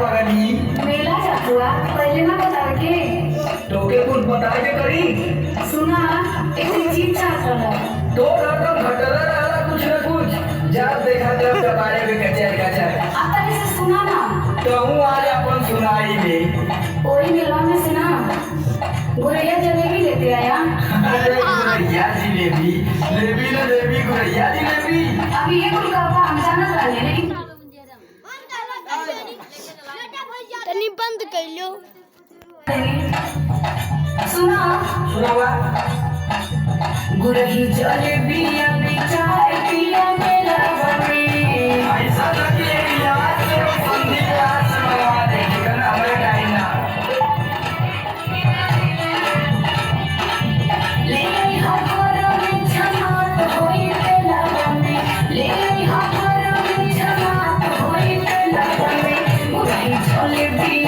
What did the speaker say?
पगली मेला जातुआ पहले ना बतावे के तोके कुछ बताए के करी सुना एक चीज चाहत रहा तो रकम घटला रहला कुछ न कुछ जब देखा जब कबाड़े में कचर कचर आता से सुना ना तो हूँ आज अपन सुनाई में ओई मेला में से ना गुड़िया जलेबी लेते आया अरे गुरैया जिलेबी लेबी न लेबी गुरैया जिलेबी अभी ये कुल करवा हम जानत रहे लेकिन तनी बंद कर लो। सुना सुनावा गुरही जलेबी अभी चाय पिया मेला में ऐसा लगे यार से बंदी यार सुनावा दे कन हमरे टाइम ना ले हमार में जमात होई मेला में ले हमार में जमात होई मेला में गुरही जलेबी